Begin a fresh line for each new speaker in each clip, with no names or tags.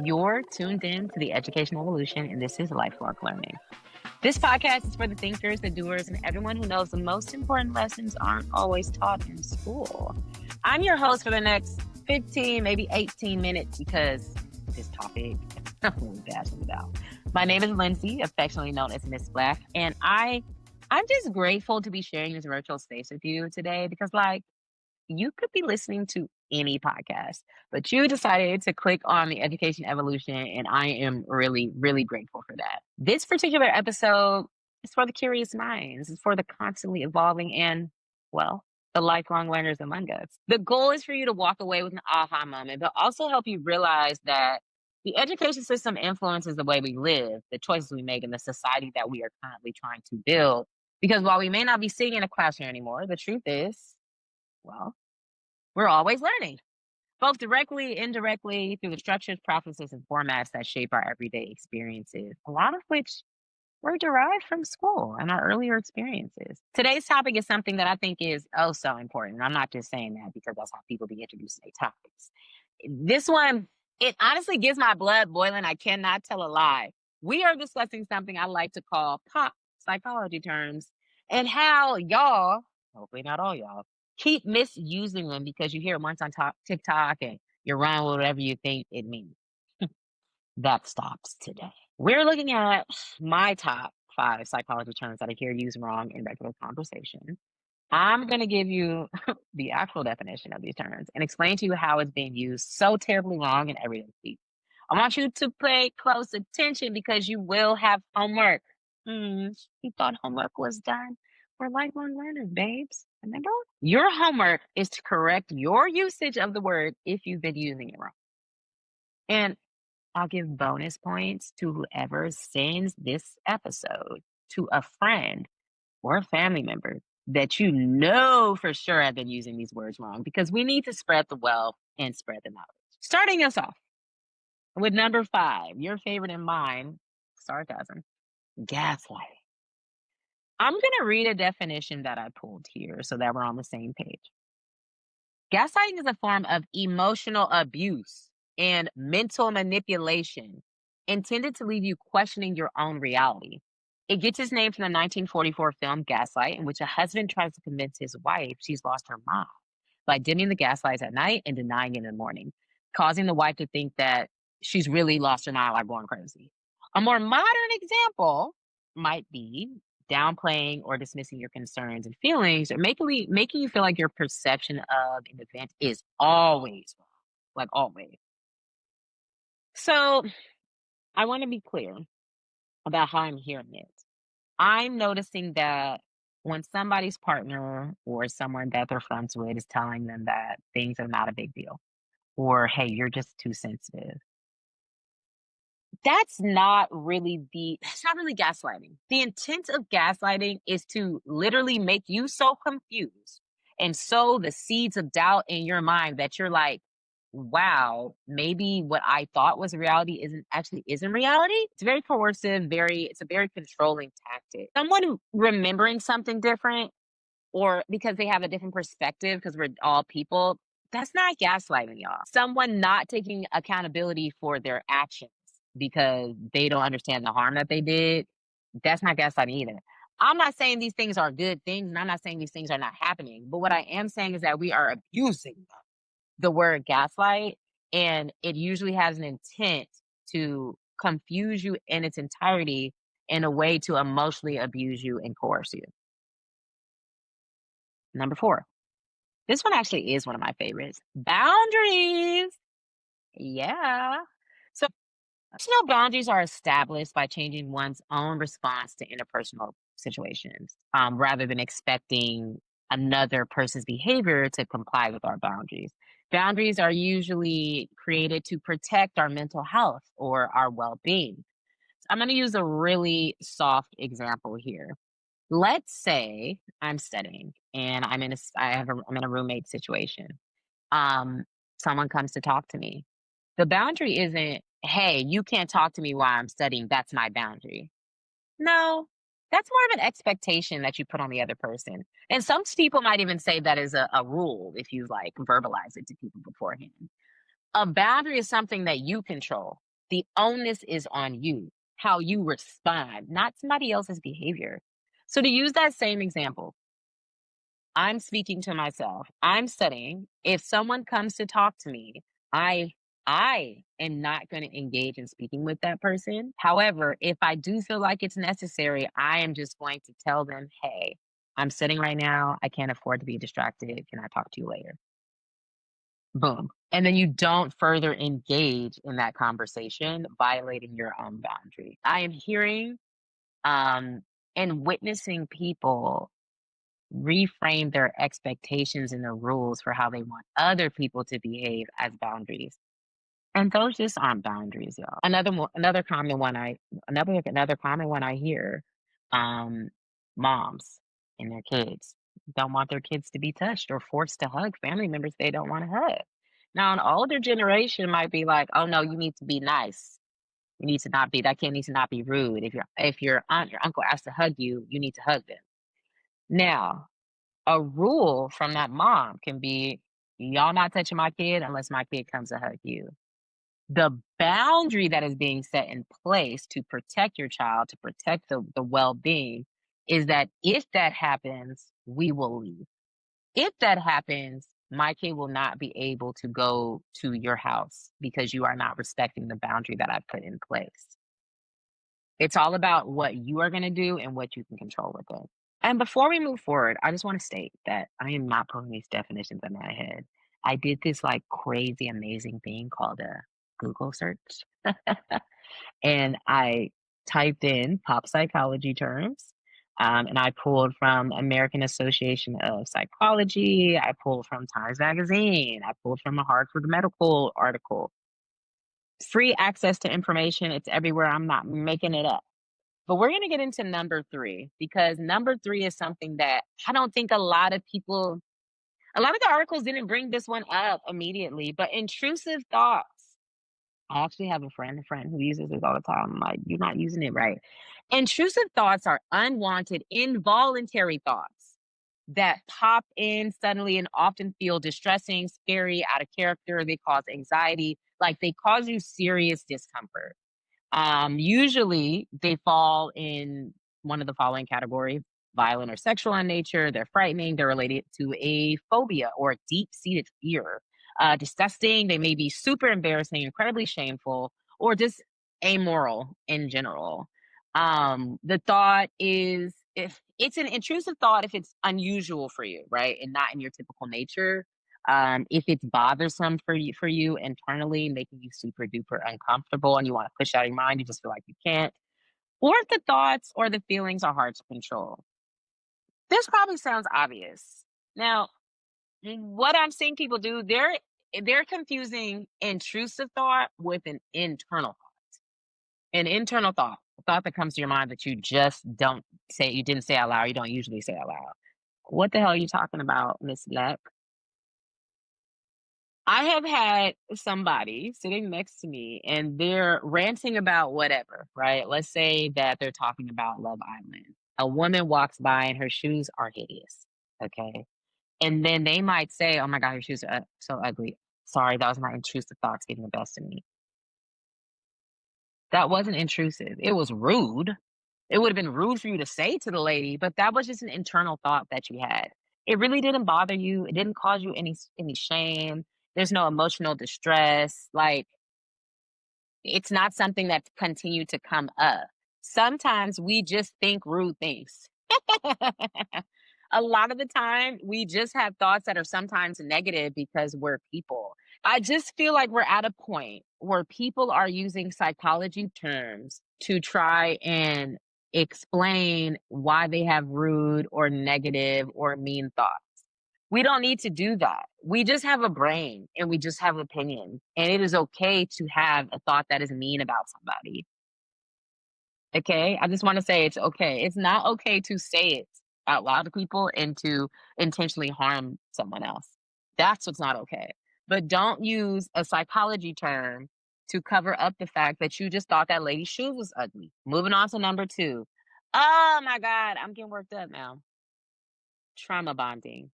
You're tuned in to the Educational Evolution, and this is Lifelong Learning. This podcast is for the thinkers, the doers, and everyone who knows the most important lessons aren't always taught in school. I'm your host for the next 15, maybe 18 minutes because this topic I'm really passionate about. My name is Lindsay, affectionately known as Miss Black, and I'm just grateful to be sharing this virtual space with you today because, you could be listening to any podcast, but you decided to click on the education evolution, and I am really, really grateful for that. This particular episode is for the curious minds, it's for the constantly evolving and, well, the lifelong learners among us. The goal is for you to walk away with an aha moment, but also help you realize that the education system influences the way we live, the choices we make, and the society that we are currently trying to build. Because while we may not be sitting in a classroom anymore, the truth is, well, we're always learning, both directly, indirectly, through the structures, processes, and formats that shape our everyday experiences, a lot of which were derived from school and our earlier experiences. Today's topic is something that I think is oh so important. I'm not just saying that because that's how people be introducing their topics. This one, it honestly gets my blood boiling. I cannot tell a lie. We are discussing something I like to call pop psychology terms and how y'all, hopefully not all y'all, keep misusing them because you hear it once on TikTok and you're wrong with whatever you think it means. That stops today. We're looking at my top 5 psychology terms that I hear used wrong in regular conversation. I'm going to give you the actual definition of these terms and explain to you how it's being used so terribly wrong in everyday speech. I want you to pay close attention because you will have homework. You thought homework was done? We're lifelong learners, babes. Remember? Your homework is to correct your usage of the word if you've been using it wrong. And I'll give bonus points to whoever sends this episode to a friend or a family member that you know for sure have been using these words wrong because we need to spread the wealth and spread the knowledge. Starting us off with number 5, your favorite and mine, sarcasm, gaslighting. I'm going to read a definition that I pulled here so that we're on the same page. Gaslighting is a form of emotional abuse and mental manipulation intended to leave you questioning your own reality. It gets its name from the 1944 film Gaslight, in which a husband tries to convince his wife she's lost her mind by dimming the gas lights at night and denying it in the morning, causing the wife to think that she's really lost her mind, like going crazy. A more modern example might be downplaying or dismissing your concerns and feelings, or making you feel like your perception of an event is always wrong, like always. So I want to be clear about how I'm hearing it. I'm noticing that when somebody's partner or someone that they're friends with is telling them that things are not a big deal, or hey, you're just too sensitive, that's not really gaslighting. The intent of gaslighting is to literally make you so confused and sow the seeds of doubt in your mind that you're like, wow, maybe what I thought was reality isn't reality. It's very coercive, it's a very controlling tactic. Someone remembering something different or because they have a different perspective, because we're all people, that's not gaslighting, y'all. Someone not taking accountability for their actions because they don't understand the harm that they did, that's not gaslighting either. I'm not saying these things are good things, and I'm not saying these things are not happening. But what I am saying is that we are abusing the word gaslight, and it usually has an intent to confuse you in its entirety in a way to emotionally abuse you and coerce you. Number 4. This one actually is one of my favorites. Boundaries. Yeah. So, personal boundaries are established by changing one's own response to interpersonal situations, rather than expecting another person's behavior to comply with our boundaries. Boundaries are usually created to protect our mental health or our well being. I'm going to use a really soft example here. Let's say I'm studying and I'm in a roommate situation. Um, Someone comes to talk to me. The boundary isn't, hey, you can't talk to me while I'm studying. That's my boundary. No, That's more of an expectation that you put on the other person. And some people might even say that is a rule if you like verbalize it to people beforehand. A boundary is something that you control. The onus is on you, how you respond, not somebody else's behavior. So to use that same example, I'm speaking to myself. I'm studying. If someone comes to talk to me, I I am not going to engage in speaking with that person. However, if I do feel like it's necessary, I am just going to tell them, "Hey, I'm studying right now. I can't afford to be distracted. Can I talk to you later?" Boom. And then you don't further engage in that conversation, violating your own boundary. I am hearing um and witnessing people reframe their expectations and their rules for how they want other people to behave as boundaries. And those just aren't boundaries, y'all. Another common one I hear, um, moms and their kids don't want their kids to be touched or forced to hug family members they don't want to hug. Now, an older generation might be like, "Oh no, you need to be nice. You need to not be that kid needs to not be rude. If your aunt, your uncle asks to hug you, you need to hug them." Now, a rule from that mom can be, "Y'all not touching my kid unless my kid comes to hug you." The boundary that is being set in place to protect your child, to protect the well-being, is that if that happens, we will leave. If that happens, my kid will not be able to go to your house because you are not respecting the boundary that I put in place. It's all about what you are going to do and what you can control with it. And before we move forward, I just want to state that I am not pulling these definitions in my head. I did this like crazy, amazing thing called a Google search. And I typed in pop psychology terms. And I pulled from American Association of Psychology. I pulled from Times Magazine. I pulled from a Harvard Medical article. Free access to information. It's everywhere. I'm not making it up. But we're going to get into number three because number three is something that I don't think a lot of the articles didn't bring this one up immediately, but intrusive thoughts. I actually have a friend who uses this all the time. I'm like, you're not using it right. Intrusive thoughts are unwanted, involuntary thoughts that pop in suddenly and often feel distressing, scary, out of character. They cause anxiety, like they cause you serious discomfort. Usually they fall in one of the following categories: violent or sexual in nature, they're frightening, they're related to a phobia or a deep seated fear. Disgusting, they may be super embarrassing, incredibly shameful, or just amoral in general. The thought is if it's an intrusive thought, if it's unusual for you, right, and not in your typical nature, if it's bothersome for you internally, making you super duper uncomfortable and you want to push out your mind, you just feel like you can't, or if the thoughts or the feelings are hard to control. This probably sounds obvious. Now, what I'm seeing people do, they're confusing intrusive thought with an internal thought. An internal thought, a thought that comes to your mind that you just don't say, you didn't say out loud, you don't usually say out loud. What the hell are you talking about, Miss Leck? I have had somebody sitting next to me and they're ranting about whatever, right? Let's say that they're talking about Love Island. A woman walks by and her shoes are hideous. Okay. And then they might say, "Oh my God, your shoes are so ugly. Sorry, that was my intrusive thoughts getting the best of me." That wasn't intrusive. It was rude. It would have been rude for you to say to the lady, but that was just an internal thought that you had. It really didn't bother you. It didn't cause you any shame. There's no emotional distress. Like it's not something that continued to come up. Sometimes we just think rude things. A lot of the time, we just have thoughts that are sometimes negative because we're people. I just feel like we're at a point where people are using psychology terms to try and explain why they have rude or negative or mean thoughts. We don't need to do that. We just have a brain and we just have opinions. And it is okay to have a thought that is mean about somebody. Okay, I just want to say it's okay. It's not okay to say it out loud to people and to intentionally harm someone else. That's what's not okay. But don't use a psychology term to cover up the fact that you just thought that lady's shoe was ugly. Moving on to number two. Oh my God, I'm getting worked up now. Trauma bonding.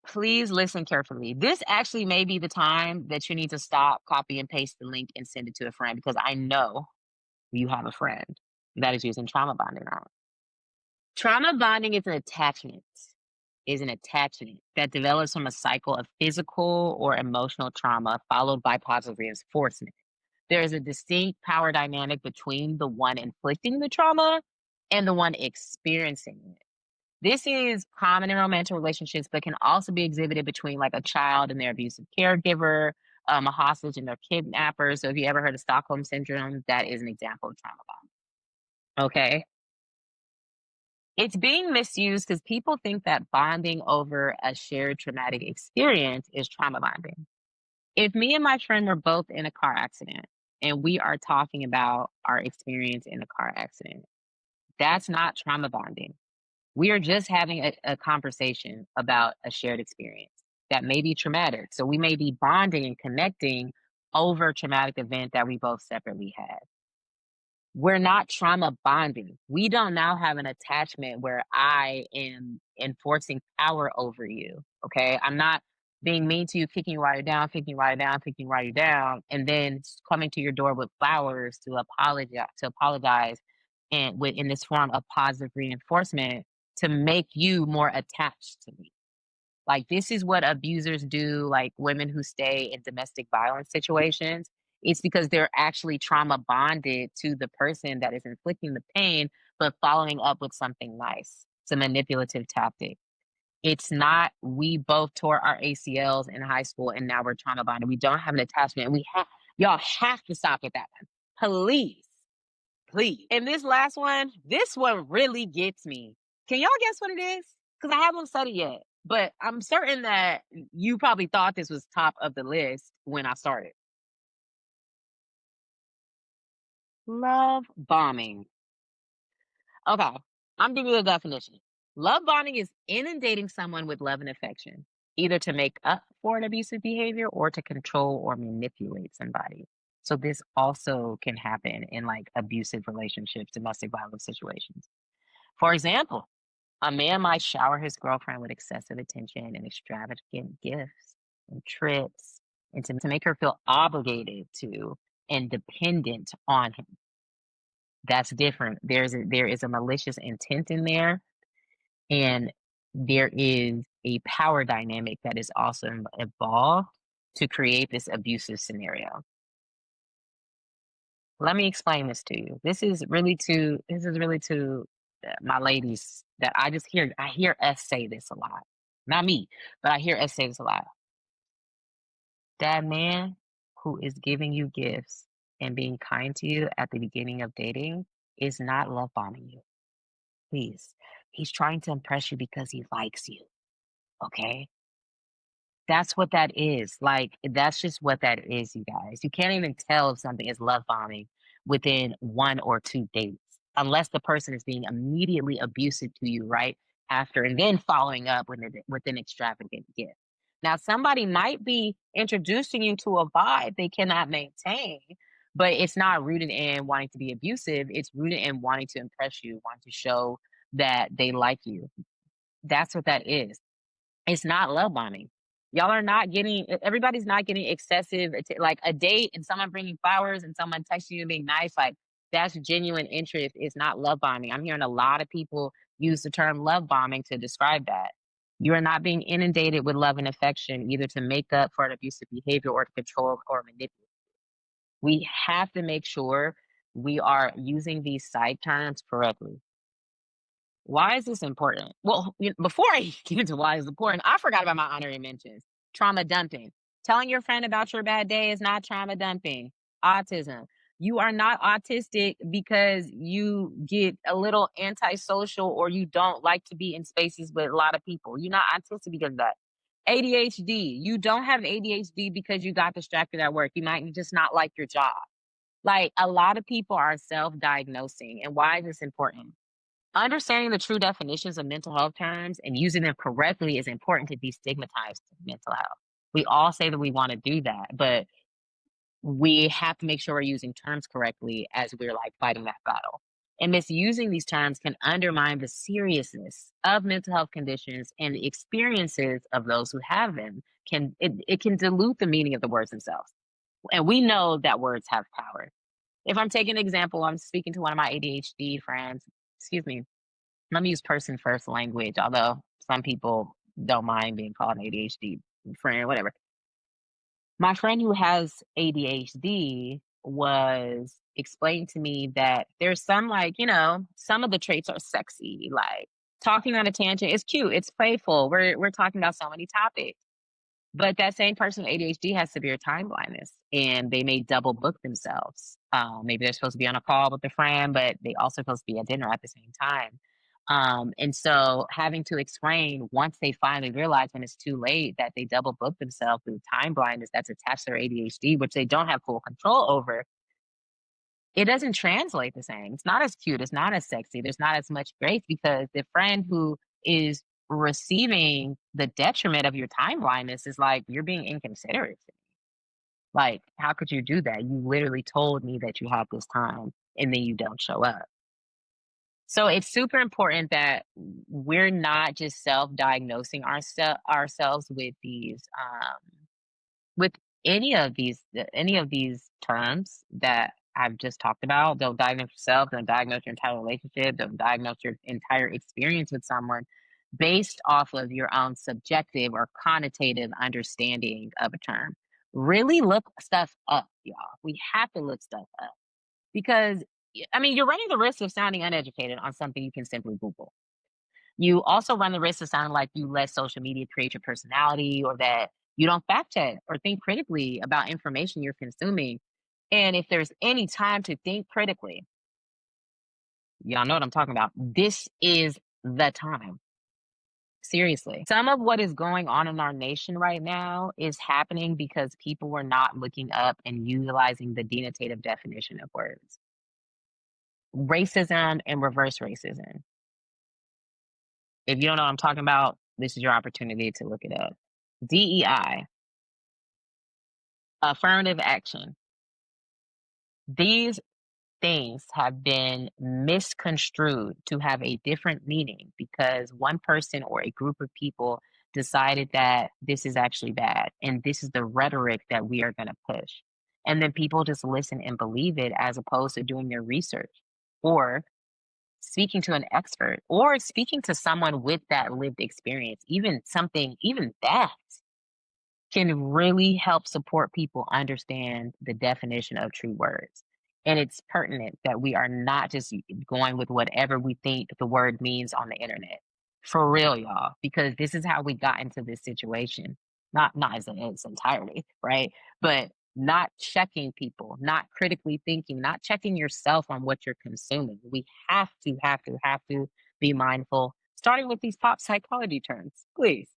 Please listen carefully. This actually may be the time that you need to stop, copy and paste the link and send it to a friend because I know you have a friend that is using trauma bonding now. Trauma bonding is an attachment that develops from a cycle of physical or emotional trauma followed by positive reinforcement. There is a distinct power dynamic between the one inflicting the trauma and the one experiencing it. This is common in romantic relationships, but can also be exhibited between like a child and their abusive caregiver, a hostage and their kidnapper. So if you ever heard of Stockholm syndrome, that is an example of trauma bonding. Okay. It's being misused because people think that bonding over a shared traumatic experience is trauma bonding. If me and my friend were both in a car accident and we are talking about our experience in a car accident, that's not trauma bonding. We are just having a conversation about a shared experience that may be traumatic. So we may be bonding and connecting over a traumatic event that we both separately had. We're not trauma bonding. We don't now have an attachment where I am enforcing power over you. Okay. I'm not being mean to you, kicking you while you're down, kicking you while you're down, kicking you while you're down, and then coming to your door with flowers to apologize and with in this form of positive reinforcement to make you more attached to me. Like, this is what abusers do, like women who stay in domestic violence situations. It's because they're actually trauma bonded to the person that is inflicting the pain, but following up with something nice. It's a manipulative tactic. It's not, we both tore our ACLs in high school and now we're trauma bonded. We don't have an attachment. Y'all have to stop with that one. Please, please. And this one really gets me. Can y'all guess what it is? Because I haven't said it yet, but I'm certain that you probably thought this was top of the list when I started. Love bombing. Okay, I'm giving you the definition. Love bombing is inundating someone with love and affection, either to make up for an abusive behavior or to control or manipulate somebody. So this also can happen in like abusive relationships, domestic violence situations. For example, a man might shower his girlfriend with excessive attention and extravagant gifts and trips and to make her feel obligated to and dependent on him. That's different. There is a malicious intent in there, and there is a power dynamic that is also involved to create this abusive scenario. Let me explain this to you. This is really to my ladies that I hear us say this a lot. Not me, but I hear us say this a lot. That man who is giving you gifts and being kind to you at the beginning of dating is not love bombing you. Please. He's trying to impress you because he likes you. Okay? That's what that is. Like, that's just what that is, you guys. You can't even tell if something is love bombing within 1 or 2 dates, unless the person is being immediately abusive to you right after, and then following up with an extravagant gift. Now, somebody might be introducing you to a vibe they cannot maintain, but it's not rooted in wanting to be abusive. It's rooted in wanting to impress you, wanting to show that they like you. That's what that is. It's not love bombing. Y'all are not getting, everybody's not getting excessive, like a date and someone bringing flowers and someone texting you being nice. Like, that's genuine interest. It's not love bombing. I'm hearing a lot of people use the term love bombing to describe that. You are not being inundated with love and affection, either to make up for an abusive behavior or to control or manipulate. We have to make sure we are using these side terms correctly. Why is this important? Well, before I get into why it's important, I forgot about my honorary mentions. Trauma dumping. Telling your friend about your bad day is not trauma dumping. Autism. You are not autistic because you get a little antisocial or you don't like to be in spaces with a lot of people. You're not autistic because of that. ADHD. You don't have ADHD because you got distracted at work. You might just not like your job. Like, a lot of people are self diagnosing. And why is this important? Understanding the true definitions of mental health terms and using them correctly is important to destigmatize mental health. We all say that we want to do that, but we have to make sure we're using terms correctly as we're like fighting that battle. And misusing these terms can undermine the seriousness of mental health conditions and the experiences of those who have them. It can dilute the meaning of the words themselves. And we know that words have power. If I'm taking an example, I'm speaking to one of my ADHD friends. Excuse me. Let me use person first language, although some people don't mind being called an ADHD friend, whatever. My friend who has ADHD was explaining to me that there's some, like, some of the traits are sexy, like talking on a tangent is cute, it's playful. We're talking about so many topics. But that same person with ADHD has severe time blindness and they may double book themselves. Maybe they're supposed to be on a call with a friend, but they also supposed to be at dinner at the same time. And so having to explain once they finally realize when it's too late that they double book themselves through time blindness that's attached to their ADHD, which they don't have full control over, it doesn't translate the same. It's not as cute. It's not as sexy. There's not as much grace because the friend who is receiving the detriment of your time blindness is like, you're being inconsiderate to me. Like, how could you do that? You literally told me that you had this time and then you don't show up. So it's super important that we're not just self-diagnosing ourselves with any of these terms that I've just talked about. Don't diagnose yourself, don't diagnose your entire relationship, don't diagnose your entire experience with someone based off of your own subjective or connotative understanding of a term. Really look stuff up, y'all. We have to look stuff up because I mean, you're running the risk of sounding uneducated on something you can simply Google. You also run the risk of sounding like you let social media create your personality or that you don't fact check or think critically about information you're consuming. And if there's any time to think critically, y'all know what I'm talking about. This is the time. Seriously. Some of what is going on in our nation right now is happening because people were not looking up and utilizing the denotative definition of words. Racism and reverse racism. If you don't know what I'm talking about, this is your opportunity to look it up. DEI, affirmative action. These things have been misconstrued to have a different meaning because one person or a group of people decided that this is actually bad and this is the rhetoric that we are going to push. And then people just listen and believe it as opposed to doing their research or speaking to an expert or speaking to someone with that lived experience, even that can really help support people understand the definition of true words. And it's pertinent that we are not just going with whatever we think the word means on the internet. For real, y'all, because this is how we got into this situation. Not as in its entirety, right? But not checking people, not critically thinking, not checking yourself on what you're consuming. We have to be mindful, starting with these pop psychology terms, please.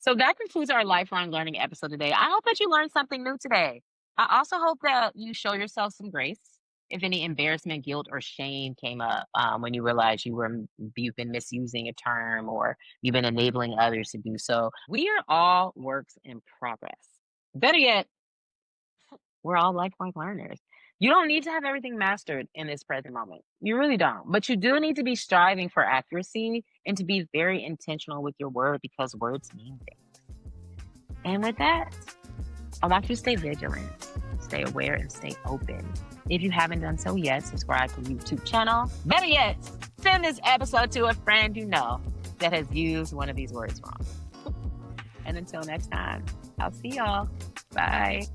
So that concludes our lifelong learning episode today. I hope that you learned something new today. I also hope that you show yourself some grace if any embarrassment, guilt, or shame came up when you realize you've been misusing a term or you've been enabling others to do so. We are all works in progress. Better yet, we're all lifelong learners. You don't need to have everything mastered in this present moment. You really don't. But you do need to be striving for accuracy and to be very intentional with your word because words mean things. And with that, I want you to stay vigilant, stay aware, and stay open. If you haven't done so yet, subscribe to the YouTube channel. Better yet, send this episode to a friend you know that has used one of these words wrong. And until next time, I'll see y'all. Bye.